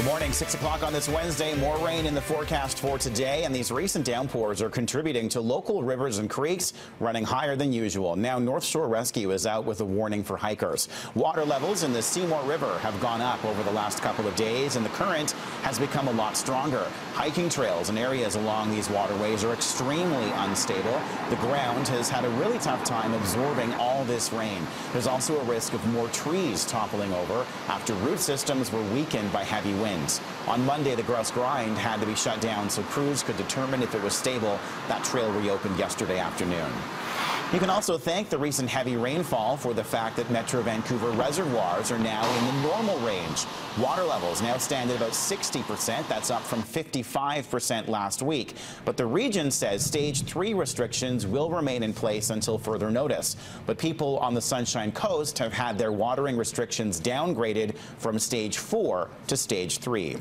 Morning, 6 o'clock on this Wednesday. More rain in the forecast for today, and these recent downpours are contributing to local rivers and creeks running higher than usual. Now, North Shore Rescue is out with a warning for hikers. Water levels in the Seymour River have gone up over the last couple of days, and the current has become a lot stronger. Hiking trails and areas along these waterways are extremely unstable. The ground has had a really tough time absorbing all this rain. There's also a risk of more trees toppling over after root systems were weakened by heavy winds. On Monday, the Grouse Grind had to be shut down so crews could determine if it was stable. That trail reopened yesterday afternoon. You can also thank the recent heavy rainfall for the fact that Metro Vancouver reservoirs are now in the normal range. Water levels now stand at about 60%. That's up from 55% last week. But the region says Stage 3 restrictions will remain in place until further notice. But people on the Sunshine Coast have had their watering restrictions downgraded from Stage 4 to Stage 3.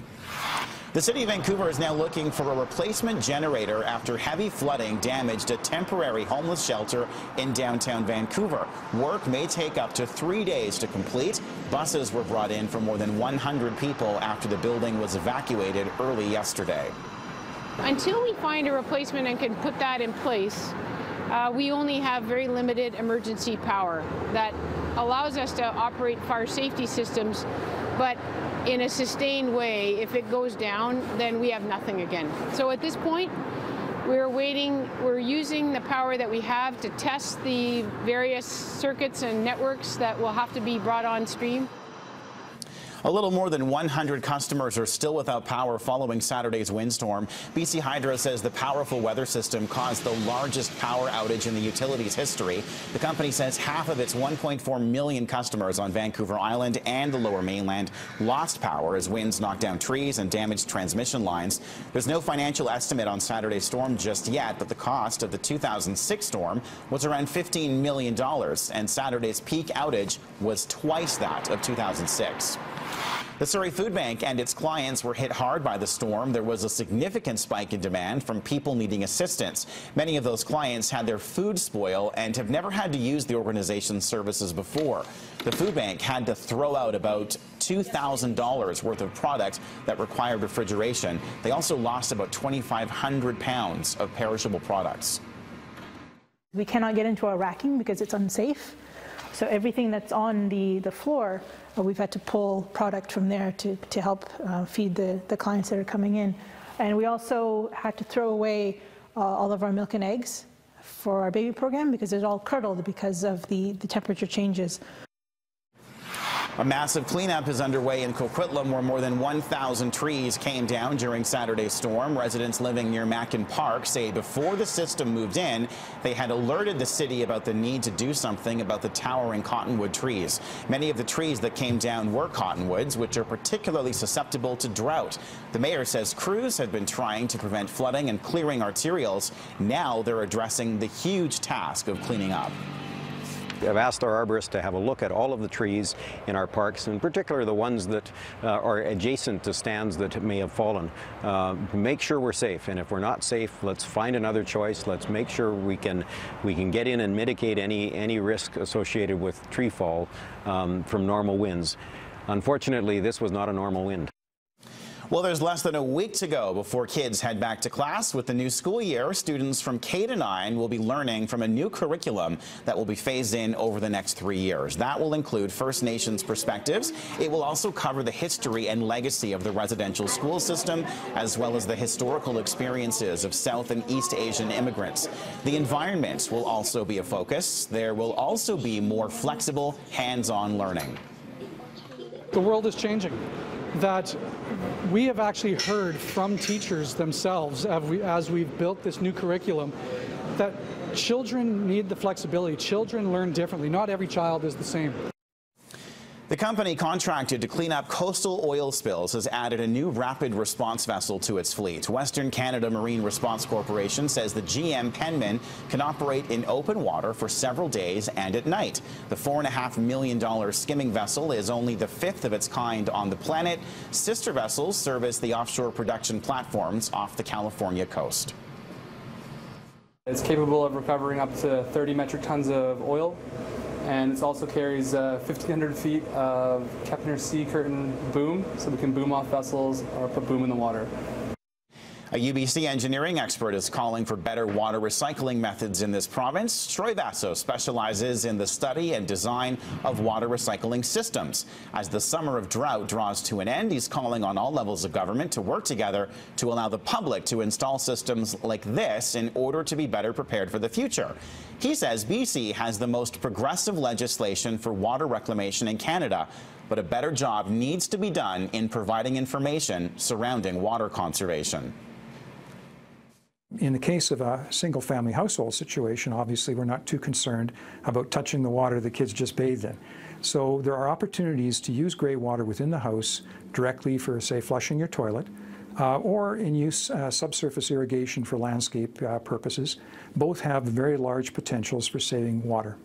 The City of Vancouver is now looking for a replacement generator after heavy flooding damaged a temporary homeless shelter in downtown Vancouver. Work may take up to 3 days to complete. Buses were brought in for more than 100 people after the building was evacuated early yesterday. Until we find a replacement and can put that in place, we only have very limited emergency power that allows us to operate fire safety systems, but in a sustained way. If it goes down, then we have nothing again. So at this point, we're using the power that we have to test the various circuits and networks that will have to be brought on stream. A little more than 100 customers are still without power following Saturday's windstorm. BC Hydro says the powerful weather system caused the largest power outage in the utility's history. The company says half of its 1.4 million customers on Vancouver Island and the Lower Mainland lost power as winds knocked down trees and damaged transmission lines. There's no financial estimate on Saturday's storm just yet, but the cost of the 2006 storm was around $15 million, and Saturday's peak outage was twice that of 2006. The Surrey Food Bank and its clients were hit hard by the storm. There was a significant spike in demand from people needing assistance. Many of those clients had their food spoil and have never had to use the organization's services before. The food bank had to throw out about $2,000 worth of product that required refrigeration. They also lost about 2,500 pounds of perishable products. We cannot get into our racking because it's unsafe. So everything that's on the floor, we've had to pull product from there to help feed the clients that are coming in. And we also had to throw away all of our milk and eggs for our baby program because it's all curdled because of the temperature changes. A massive cleanup is underway in Coquitlam, where more than 1,000 trees came down during Saturday's storm. Residents living near Mackin Park say before the system moved in, they had alerted the city about the need to do something about the towering cottonwood trees. Many of the trees that came down were cottonwoods, which are particularly susceptible to drought. The mayor says crews had been trying to prevent flooding and clearing arterials. Now they're addressing the huge task of cleaning up. I've asked our arborists to have a look at all of the trees in our parks, in particular the ones that are adjacent to stands that may have fallen. Make sure we're safe, and if we're not safe, let's find another choice. Let's make sure we can get in and mitigate any risk associated with tree fall from normal winds. Unfortunately, this was not a normal wind. Well, there's less than a week to go before kids head back to class. With the new school year, students from K to 9 will be learning from a new curriculum that will be phased in over the next 3 years. That will include First Nations perspectives. It will also cover the history and legacy of the residential school system, as well as the historical experiences of South and East Asian immigrants. The environment will also be a focus. There will also be more flexible, hands-on learning. The world is changing. That we have actually heard from teachers themselves as we've built this new curriculum that children need the flexibility. Children learn differently. Not every child is the same. The company contracted to clean up coastal oil spills has added a new rapid response vessel to its fleet. Western Canada Marine Response Corporation says the GM Penman can operate in open water for several days and at night. The $4.5 million skimming vessel is only the 5th of its kind on the planet. Sister vessels service the offshore production platforms off the California coast. It's capable of recovering up to 30 metric tons of oil and it also carries 1,500 feet of Kepner sea curtain boom, so we can boom off vessels or put boom in the water. A UBC engineering expert is calling for better water recycling methods in this province. Troy Vasso specializes in the study and design of water recycling systems. As the summer of drought draws to an end, he's calling on all levels of government to work together to allow the public to install systems like this in order to be better prepared for the future. He says BC has the most progressive legislation for water reclamation in Canada, but a better job needs to be done in providing information surrounding water conservation. In the case of a single-family household situation, obviously we're not too concerned about touching the water the kids just bathed in. So there are opportunities to use grey water within the house directly for, say, flushing your toilet, or in use subsurface irrigation for landscape purposes. Both have very large potentials for saving water.